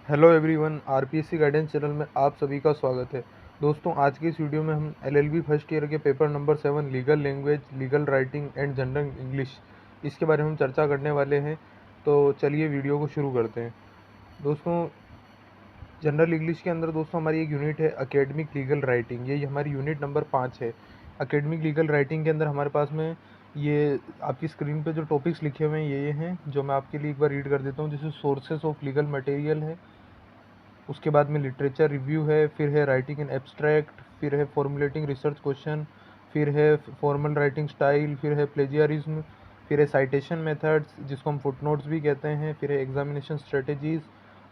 Hello everyone, RPSC guidance channel में आप सभी का स्वागत है। दोस्तों, आज की इस वीडियो में हम एलएलबी फर्स्ट ईयर के paper number 7 legal language, legal writing and general English इसके बारे में हम चर्चा करने वाले हैं। तो चलिए वीडियो को शुरू करते हैं। दोस्तों, जनरल इंग्लिश के अंदर दोस्तों हमारी एक यूनिट है एकेडमिक लीगल राइटिंग। ये हमारी यूनिट नंबर 5 है। एकेडमिक लीगल राइटिंग के अंदर हमारे पास में ये आपकी स्क्रीन पे जो टॉपिक्स लिखे हुए हैं ये हैं, जो मैं आपके लिए एक बार रीड कर देता हूँ। जैसे सोर्सेस ऑफ लीगल मटेरियल है, उसके बाद में लिटरेचर रिव्यू है, फिर है राइटिंग इन एब्स्ट्रैक्ट, फिर है फॉर्मुलेटिंग रिसर्च क्वेश्चन, फिर है फॉर्मल राइटिंग स्टाइल, फिर है प्लेजियरिज्म, फिर है साइटेशन मेथड्स जिसको हम फुटनोट्स भी कहते हैं, फिर है एग्जामिनेशन स्ट्रेटजीज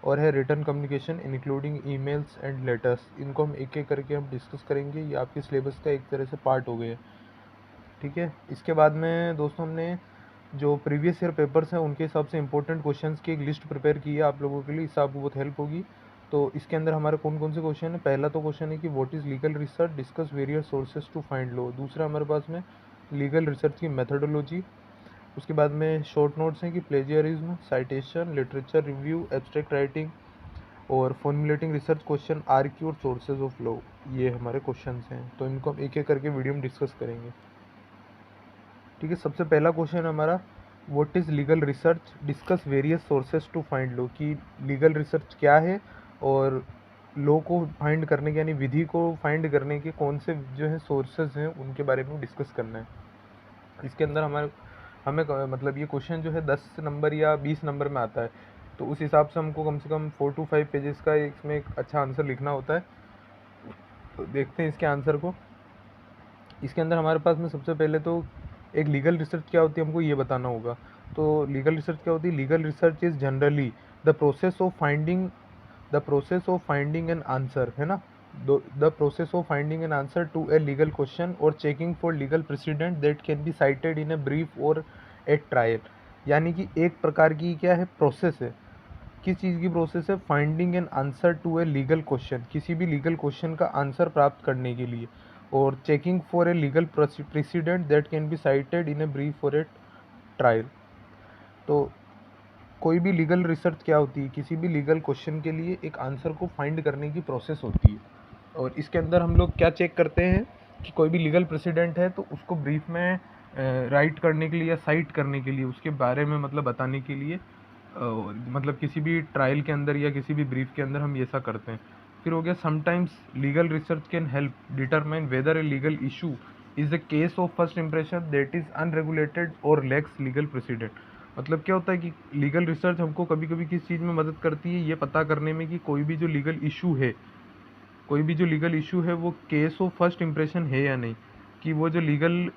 और है return communication including emails and letters. इनको हम एक एक करके हम डिस्कस करेंगे। ये आपके सिलेबस का एक तरह से पार्ट हो गया, ठीक है। इसके बाद में दोस्तों हमने जो प्रीवियस ईयर पेपर्स हैं उनके हिसाब से इंपॉर्टेंट क्वेश्चंस की एक लिस्ट प्रिपेयर की है आप लोगों के लिए। इससे आपको बहुत हेल्प होगी। तो इसके अंदर हमारे कौन कौन से क्वेश्चन है। पहला तो क्वेश्चन है कि what is legal research, discuss various sources to find law. दूसरा हमारे पास में लीगल रिसर्च की मेथडोलॉजी। उसके बाद में शॉर्ट नोट्स हैं कि plagiarism, citation, literature review, abstract writing और फॉर्मुलेटिंग रिसर्च क्वेश्चन, आरक्यू और सोर्सेज ऑफ लॉ। ये हमारे क्वेश्चन हैं। तो इनको हम एक एक करके वीडियो में डिस्कस करेंगे, ठीक है। सबसे पहला क्वेश्चन हमारा what is legal research, discuss various sources to find law. कि लीगल रिसर्च क्या है और लॉ को फाइंड करने के यानी विधि को फाइंड करने के कौन से जो है सोर्सेज हैं उनके बारे में डिस्कस करना है। इसके अंदर हमें मतलब ये क्वेश्चन जो है 10 नंबर या 20 नंबर में आता है। तो उस हिसाब से कम 4 to 5 पेजेस का इसमें एक अच्छा आंसर लिखना होता है। तो देखते हैं इसके आंसर को। इसके अंदर हमारे पास में सबसे पहले तो एक लीगल रिसर्च क्या होती है हमको ये बताना होगा। तो लीगल रिसर्च क्या होती है। Legal research is generally the process of finding an answer, है ना। The process of finding an answer to a legal question और checking for legal precedent that can be cited in a brief और at trial. यानी कि एक प्रकार की क्या है, प्रोसेस है। किस चीज़ की प्रोसेस है। Finding an answer to a legal question, किसी भी लीगल क्वेश्चन का आंसर प्राप्त करने के लिए। और checking for a legal precedent that can be cited in a brief और ए ट्रायल। तो कोई भी लीगल रिसर्च क्या होती है, किसी भी लीगल क्वेश्चन के लिए एक आंसर को फाइंड करने की प्रोसेस होती है। और इसके अंदर हम लोग क्या चेक करते हैं कि कोई भी लीगल प्रेसिडेंट है तो उसको ब्रीफ में राइट करने के लिए या साइट करने के लिए, उसके बारे में मतलब बताने के लिए मतलब किसी भी ट्रायल के अंदर या किसी भी ब्रीफ के अंदर हम ऐसा करते हैं। फिर हो गया sometimes legal research can help determine whether a legal issue is a case of first impression that is unregulated और लैक्स लीगल प्रेसिडेंट। मतलब क्या होता है कि लीगल रिसर्च हमको कभी कभी किस चीज़ में मदद करती है, ये पता करने में कि कोई भी जो लीगल इशू है वो केस ऑफ फर्स्ट इंप्रेशन है या नहीं। कि वो जो लीगल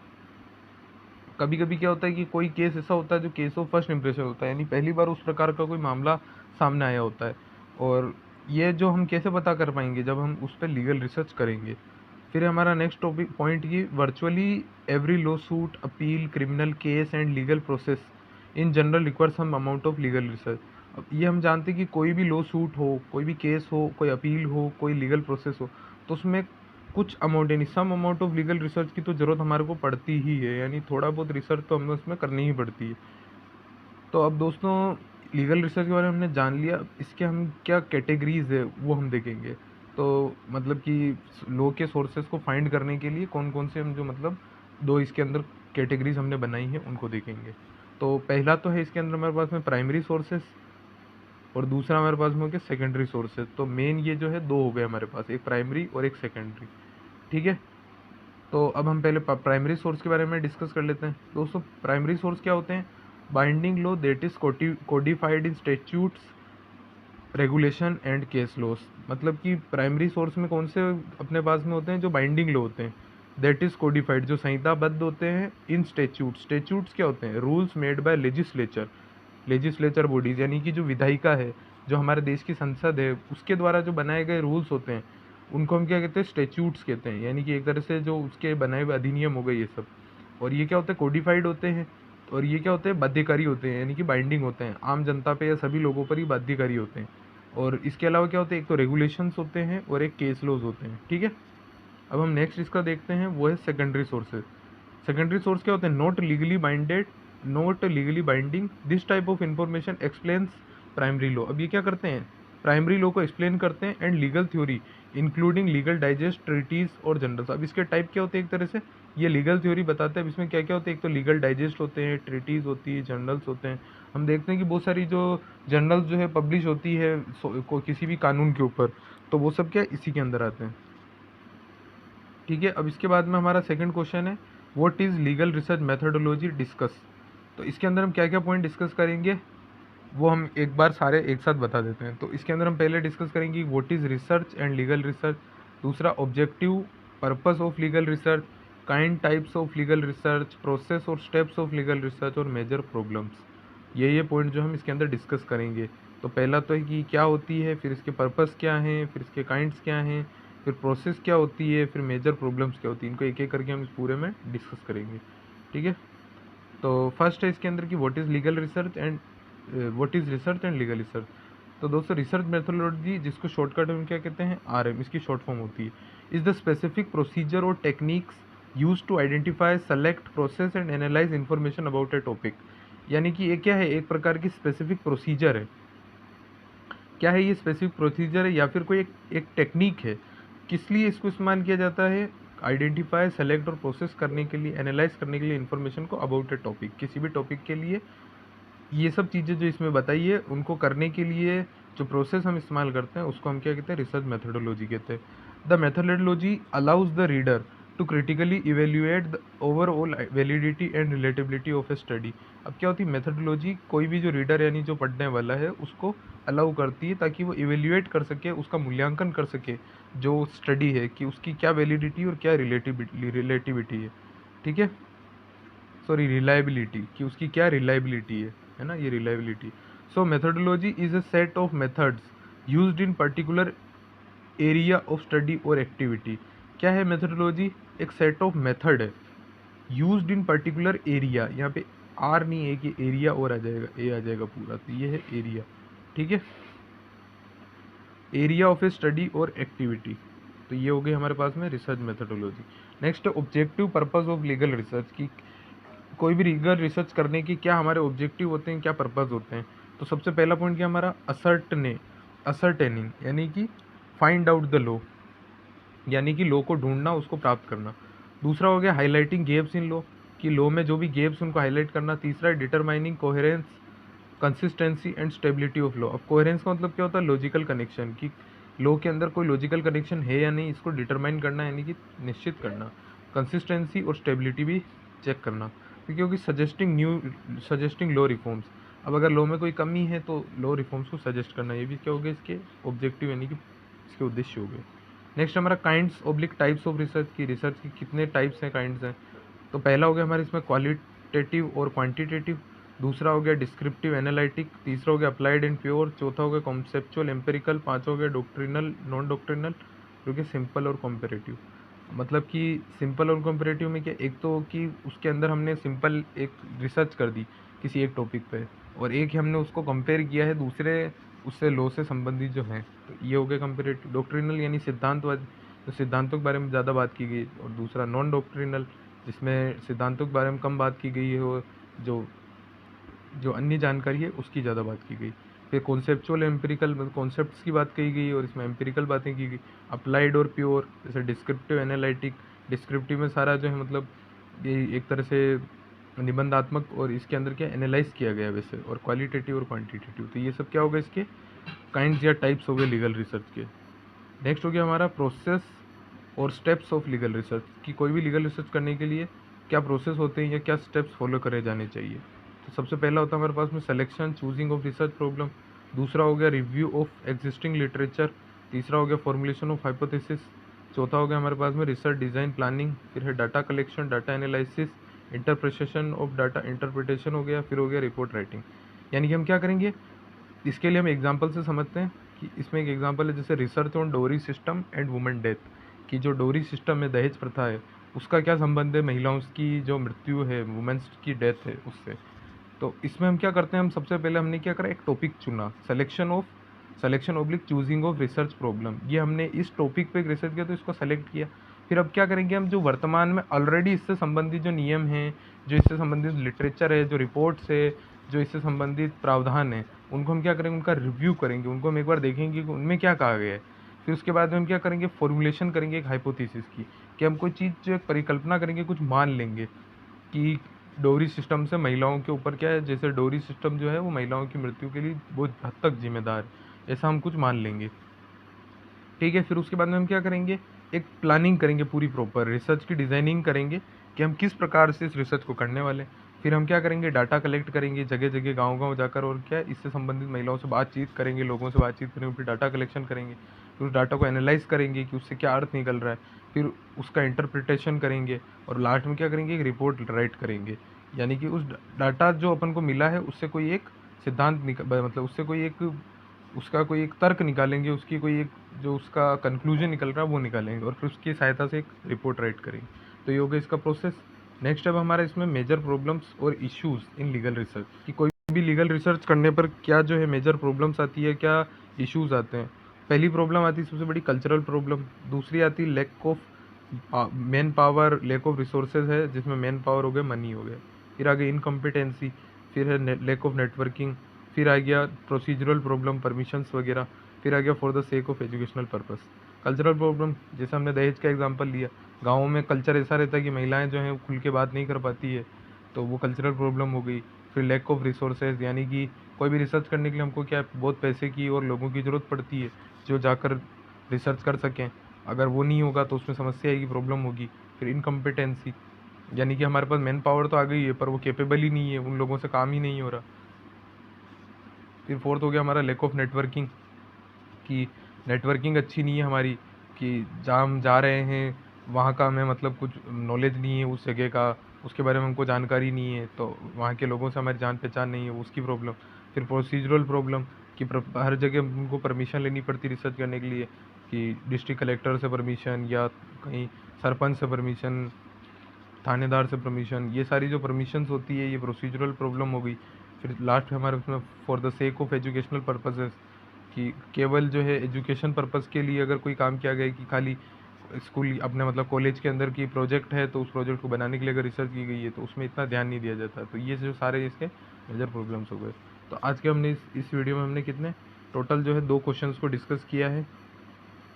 कभी कभी क्या होता है कि कोई केस ऐसा होता है जो केस ऑफ फर्स्ट इंप्रेशन होता है, यानी पहली बार उस प्रकार का कोई मामला सामने आया होता है। और ये जो हम कैसे पता कर पाएंगे, जब हम उस पर लीगल रिसर्च करेंगे। फिर हमारा नेक्स्ट टॉपिक पॉइंट की virtually every lawsuit, appeal, criminal case and legal process in general require some amount of legal research. अब ये हम जानते हैं कि कोई भी लॉ सूट हो, कोई भी केस हो, कोई अपील हो, कोई लीगल प्रोसेस हो, तो उसमें कुछ अमाउंट यानी some amount of legal research की तो ज़रूरत हमारे को पड़ती ही है। यानी थोड़ा बहुत रिसर्च तो हमें उसमें करनी ही पड़ती है। तो अब दोस्तों, लीगल रिसर्च के बारे में हमने जान लिया। इसके हम क्या कैटेगरीज है वो हम देखेंगे। तो मतलब कि लॉ के सोर्सेज को फाइंड करने के लिए कौन कौन से हम जो मतलब दो इसके अंदर कैटेगरीज हमने बनाई हैं उनको देखेंगे। तो पहला तो है इसके अंदर हमारे पास में प्राइमरी सोर्सेज और दूसरा हमारे पास में हो गया सेकेंडरी सोर्सेज। तो मेन ये जो है दो हो गए हमारे पास, एक प्राइमरी और एक सेकेंडरी, ठीक है। तो अब हम पहले प्राइमरी सोर्स के बारे में डिस्कस कर लेते हैं। दोस्तों, प्राइमरी सोर्स क्या होते हैं। Binding law that is codified in statutes, regulation and case laws. मतलब कि प्राइमरी सोर्स में कौन से अपने पास में होते हैं, जो बाइंडिंग लॉ होते हैं, दैट इज कोडिफाइड जो संहिताबद्ध होते हैं, इन स्टेट्यूट्स क्या होते हैं, rules made by legislature bodies, यानी कि जो विधायिका है, जो हमारे देश की संसद है, उसके द्वारा जो बनाए गए रूल्स होते हैं उनको हम क्या कहते हैं, स्टेच्यूट्स कहते हैं। यानी कि एक तरह से जो उसके बनाए हुए अधिनियम हो गए ये सब। और ये क्या होते हैं, कोडिफाइड होते हैं। और ये क्या होते हैं, बाध्यकारी होते हैं, यानी कि बाइंडिंग होते हैं, आम जनता पे या सभी लोगों पर ही बाध्यकारी होते हैं। और इसके अलावा क्या होते हैं, एक तो रेगुलेशंस होते हैं और एक केस लॉज होते हैं, ठीक है। अब हम नेक्स्ट इसका देखते हैं, वो है सेकेंडरी सोर्सेज। सेकेंडरी सोर्स क्या होते हैं, not legally binding, this type of information explains primary law. अब ये क्या करते हैं, प्राइमरी लॉ को एक्सप्लेन करते हैं, and legal theory including legal digest, treatise और जर्नल्स। अब इसके टाइप क्या होते हैं, एक तरह से ये लीगल थ्योरी बताता है। अब इसमें क्या क्या होते हैं, एक तो लीगल डाइजेस्ट होते हैं, ट्रीटीज होती है, जर्नल्स होते हैं। हम देखते हैं कि बहुत सारी जो जर्नल्स जो है पब्लिश होती है किसी भी कानून के ऊपर, तो वो सब क्या इसी के अंदर आते हैं। ठीक है, अब इसके बाद में हमारा सेकंड क्वेश्चन है, what is legal research methodology discuss. तो इसके अंदर हम क्या क्या पॉइंट डिस्कस करेंगे वो हम एक बार सारे एक साथ बता देते हैं। तो इसके अंदर हम पहले डिस्कस करेंगे what is research and legal research, दूसरा objective, purpose of legal research, kind, types of legal research, process और स्टेप्स ऑफ लीगल रिसर्च और मेजर प्रॉब्लम्स। ये पॉइंट जो हम इसके अंदर डिस्कस करेंगे। तो पहला तो है कि क्या होती है, फिर इसके पर्पस क्या हैं, फिर इसके काइंड्स क्या हैं, फिर प्रोसेस क्या होती है, फिर मेजर प्रॉब्लम्स क्या होती है। इनको एक एक करके हम इस पूरे में डिस्कस करेंगे। ठीक है, तो फर्स्ट है इसके अंदर कि what is legal research and what is research and legal research. तो दोस्तों रिसर्च मेथोडोलॉजी, जिसको शॉर्टकट में क्या कहते हैं, RM, इसकी शॉर्ट फॉर्म होती है, इज़ द स्पेसिफिक प्रोसीजर और techniques use to identify, select, process and analyse information about a topic. यानी कि ये क्या है, एक प्रकार की स्पेसिफिक प्रोसीजर है। क्या है ये स्पेसिफिक प्रोसीजर है या फिर कोई एक टेक्निक है, किस लिए इसको इस्तेमाल किया जाता है, आइडेंटिफाई, सेलेक्ट और प्रोसेस करने के लिए, एनालाइज करने के लिए इन्फॉर्मेशन को अबाउट ए टॉपिक, किसी भी टॉपिक के लिए। ये सब चीज़ें जो इसमें बताई है उनको करने के लिए जो प्रोसेस हम इस्तेमाल करते हैं उसको हम क्या कहते हैं, रिसर्च मेथोडोलॉजी कहते हैं। The methodology allows the reader to critically evaluate the overall validity and relatability of a study. अब क्या होती है मेथोडोलॉजी, कोई भी जो रीडर यानी जो पढ़ने वाला है उसको अलाउ करती है ताकि वो इवेल्युएट कर सके, उसका मूल्यांकन कर सके जो स्टडी है कि उसकी क्या वैलिडिटी और क्या रिलेटिविटी है। ठीक है, सॉरी रिलायबिलिटी, कि उसकी क्या रिलायबिलिटी है ना, ये reliability. So methodology is a set of methods used in particular area of study और एक्टिविटी। क्या है मेथोडोलॉजी, एक सेट ऑफ मेथड है यूज्ड इन पर्टिकुलर एरिया, यहाँ पे आर नहीं है कि एरिया और आ जाएगा, ए आ जाएगा पूरा, तो ये है एरिया। ठीक है, एरिया ऑफ ए स्टडी और एक्टिविटी। तो ये हो गई हमारे पास में research methodology. Next objective purpose of legal research, की कोई भी लीगल रिसर्च करने की क्या हमारे ऑब्जेक्टिव होते हैं, क्या पर्पस होते हैं। तो सबसे पहला पॉइंट क्या हमारा, असर्टेनिंग, यानी कि फाइंड आउट द लॉ, यानी कि लॉ को ढूंढना, उसको प्राप्त करना। दूसरा हो गया हाईलाइटिंग गैप्स इन लॉ, कि लॉ में जो भी गैप्स उनको हाईलाइट करना। तीसरा है determining coherence, consistency and stability of law. अब कोहेरेंस का मतलब क्या होता है, लॉजिकल कनेक्शन, कि लॉ के अंदर कोई लॉजिकल कनेक्शन है या नहीं, इसको डिटरमाइन करना यानी कि निश्चित करना। कंसिस्टेंसी और स्टेबिलिटी भी चेक करना, क्योंकि सजेस्टिंग लॉ रिफॉर्म्स। अब अगर लॉ में कोई कमी है तो लॉ रिफॉर्म्स को सजेस्ट करना, ये भी क्या हो गया इसके ऑब्जेक्टिव यानी कि इसके उद्देश्य हो गए। नेक्स्ट हमारा kinds oblique types of research, की रिसर्च की कितने टाइप्स हैं, काइंड्स हैं। तो पहला हो गया हमारे इसमें क्वालिटेटिव और क्वांटिटेटिव, दूसरा हो गया डिस्क्रिप्टिव एनालिटिक, तीसरा हो गया अप्लाइड एंड प्योर, चौथा हो गया कॉन्सेप्चुअल एम्पेरिकल, पाँचवा हो गया डॉक्ट्रिनल नॉन डॉक्ट्रिनल, जो कि सिंपल और कॉम्पेरेटिव। मतलब कि सिंपल और कॉम्पेरेटिव में क्या, एक तो कि उसके अंदर हमने सिंपल एक रिसर्च कर दी किसी एक टॉपिक पे, और एक हमने उसको कंपेयर किया है दूसरे उससे लॉ से संबंधित जो है, तो ये हो गया कंपेरेटिव। डॉक्ट्रिनल यानी सिद्धांतवाद, तो सिद्धांतों के बारे में ज़्यादा बात की गई, और दूसरा नॉन डॉक्ट्रिनल, जिसमें सिद्धांतों के बारे में कम बात की गई है और जो जो अन्य जानकारी है उसकी ज़्यादा बात की गई। फिर कॉन्सेप्चुअल एम्पिरिकल, मतलब कॉन्सेप्ट्स की बात कही गई और इसमें एम्पिरिकल बातें की गई। अप्लाइड और प्योर, जैसे डिस्क्रिप्टिव एनालिटिक, डिस्क्रिप्टिव में सारा जो है मतलब ये एक तरह से निबंधात्मक, और इसके अंदर क्या एनालाइज किया गया वैसे, और क्वालिटेटिव और क्वांटिटेटिव। तो ये सब क्या होगा इसके काइंड्स या टाइप्स हो गए लीगल रिसर्च के। नेक्स्ट हो गया हमारा प्रोसेस और स्टेप्स ऑफ लीगल रिसर्च, कि कोई भी लीगल रिसर्च करने के लिए क्या प्रोसेस होते हैं या क्या स्टेप्स फॉलो करे जाने चाहिए। तो सबसे पहला होता है हमारे पास में selection, choosing of research problem, दूसरा हो गया रिव्यू ऑफ एग्जिस्टिंग लिटरेचर, तीसरा हो गया फॉर्मुलेशन ऑफ हाइपोथेसिस, चौथा हो गया हमारे पास में रिसर्च डिज़ाइन प्लानिंग, फिर है data collection, data analysis, interpretation of data, interpretation हो गया, फिर हो गया रिपोर्ट राइटिंग। यानी कि हम क्या करेंगे, इसके लिए हम एग्जाम्पल से समझते हैं कि इसमें एक एग्जाम्पल है जैसे रिसर्च ऑन डोरी सिस्टम एंड वुमेन डेथ, कि जो डोरी सिस्टम है, दहेज प्रथा है, उसका क्या संबंध है महिलाओं की जो मृत्यु है, वुमेन्स की डेथ है उससे। तो इसमें हम क्या करते हैं, हम सबसे पहले हमने क्या करा, एक टॉपिक चुना, selection oblique choosing of research problem, ये हमने इस टॉपिक पे रिसर्च किया तो इसको सेलेक्ट किया। फिर अब क्या करेंगे, हम जो वर्तमान में ऑलरेडी इससे संबंधित जो नियम हैं, जो इससे संबंधित लिटरेचर है, जो रिपोर्ट्स है, जो इससे संबंधित प्रावधान है, उनको हम क्या करेंगे, उनका रिव्यू करेंगे, उनको हम एक बार देखेंगे कि उनमें क्या कहा गया है। फिर उसके बाद में हम क्या करेंगे, फॉर्मुलेशन करेंगे एक हाइपोथेसिस की, कि हम कोई चीज़ जो एक परिकल्पना करेंगे, कुछ मान लेंगे कि डोरी सिस्टम से महिलाओं के ऊपर क्या है, जैसे डोरी सिस्टम जो है वो महिलाओं की मृत्यु के लिए बहुत हद तक जिम्मेदार है, ऐसा हम कुछ मान लेंगे। ठीक है, फिर उसके बाद में हम क्या करेंगे, एक प्लानिंग करेंगे, पूरी प्रॉपर रिसर्च की डिज़ाइनिंग करेंगे कि हम किस प्रकार से इस रिसर्च को करने वाले हैं। फिर हम क्या करेंगे, डाटा कलेक्ट करेंगे जगह जगह, गांव-गांव जाकर, और क्या इससे संबंधित महिलाओं से बातचीत करेंगे, लोगों से बातचीत करेंगे, फिर डाटा कलेक्शन करेंगे, फिर उस डाटा को एनालाइज करेंगे कि उससे क्या अर्थ निकल रहा है, फिर उसका इंटरप्रिटेशन करेंगे, और लास्ट में क्या करेंगे, एक रिपोर्ट राइट करेंगे। यानी कि उस डाटा जो अपन को मिला है उससे कोई एक सिद्धांत मतलब उससे कोई एक, उसका कोई एक तर्क निकालेंगे, उसकी कोई एक जो उसका कंक्लूजन निकल रहा है वो निकालेंगे, और फिर उसकी सहायता से एक रिपोर्ट राइट करेंगे। तो ये हो गया इसका प्रोसेस। नेक्स्ट अब हमारा इसमें मेजर प्रॉब्लम्स और इश्यूज इन लीगल रिसर्च, कि कोई भी लीगल रिसर्च करने पर क्या जो है मेजर प्रॉब्लम्स आती है, क्या इश्यूज आते हैं। पहली प्रॉब्लम आती है सबसे बड़ी, कल्चरल प्रॉब्लम। दूसरी आती है lack of manpower, lack of resources है, जिसमें मैन पावर हो गया, मनी हो गया। फिर आगे इनकम्पिटेंसी, फिर है लैक ऑफ नेटवर्किंग, फिर आ गया प्रोसीजरल प्रॉब्लम, परमिशंस वगैरह, फिर आ गया for the sake of educational purpose. Cultural problem, जैसे हमने दहेज का एग्जांपल लिया, गाँवों में कल्चर ऐसा रहता है कि महिलाएं जो हैं खुल के बात नहीं कर पाती है, तो वो कल्चरल प्रॉब्लम हो गई। फिर लैक ऑफ रिसोर्सेज, यानी कि कोई भी रिसर्च करने के लिए हमको क्या बहुत पैसे की और लोगों की ज़रूरत पड़ती है जो जाकर रिसर्च कर सकें। अगर वो नहीं होगा तो उसमें समस्या आएगी, प्रॉब्लम होगी। फिर इनकम्पिटेंसी, यानी कि हमारे पास मैन पावर तो आ गई है पर वो कैपेबल ही नहीं है, उन लोगों से काम ही नहीं हो रहा। फिर फोर्थ हो गया हमारा लैक ऑफ नेटवर्किंग, कि नेटवर्किंग अच्छी नहीं है हमारी, कि जहाँ हम जा रहे हैं वहाँ का हमें मतलब कुछ नॉलेज नहीं है उस जगह का, उसके बारे में हमको जानकारी नहीं है, तो वहाँ के लोगों से हमारी जान पहचान नहीं है, उसकी प्रॉब्लम। फिर प्रोसीजरल प्रॉब्लम, कि हर जगह उनको परमिशन लेनी पड़ती रिसर्च करने के लिए, कि डिस्ट्रिक्ट कलेक्टर से परमिशन, या कहीं सरपंच से परमिशन, थानेदार से परमिशन, ये सारी जो परमिशंस होती है ये प्रोसीजरल प्रॉब्लम हो गई। फिर लास्ट में हमारे उसमें for the sake of educational purposes, कि केवल जो है एजुकेशन पर्पस के लिए अगर कोई काम किया गया है, कि खाली स्कूल अपने मतलब कॉलेज के अंदर की प्रोजेक्ट है तो उस प्रोजेक्ट को बनाने के लिए अगर रिसर्च की गई है तो उसमें इतना ध्यान नहीं दिया जाता। तो ये जो सारे इसके मेजर प्रॉब्लम्स हो गए। तो आज के हमने इस वीडियो में हमने कितने टोटल जो है 2 क्वेश्चंस को डिस्कस किया है।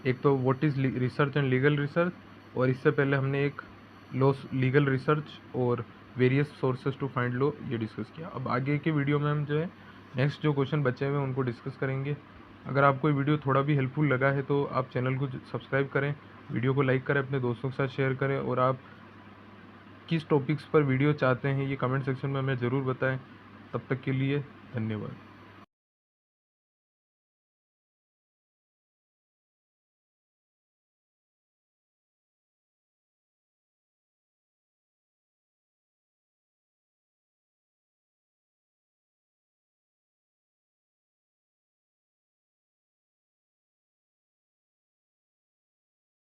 एक तो what is research and legal research, और इससे पहले हमने एक लॉ लीगल रिसर्च और various sources to find law ये डिस्कस किया। अब आगे के वीडियो में हम जो है नेक्स्ट जो क्वेश्चन बचे हुए हैं उनको डिस्कस करेंगे। अगर आपको ये वीडियो थोड़ा भी हेल्पफुल लगा है तो आप चैनल को सब्सक्राइब करें, वीडियो को लाइक करें, अपने दोस्तों के साथ शेयर करें, और आप किस टॉपिक्स पर वीडियो चाहते हैं ये कमेंट सेक्शन में हमें ज़रूर बताएं। तब तक के लिए धन्यवाद।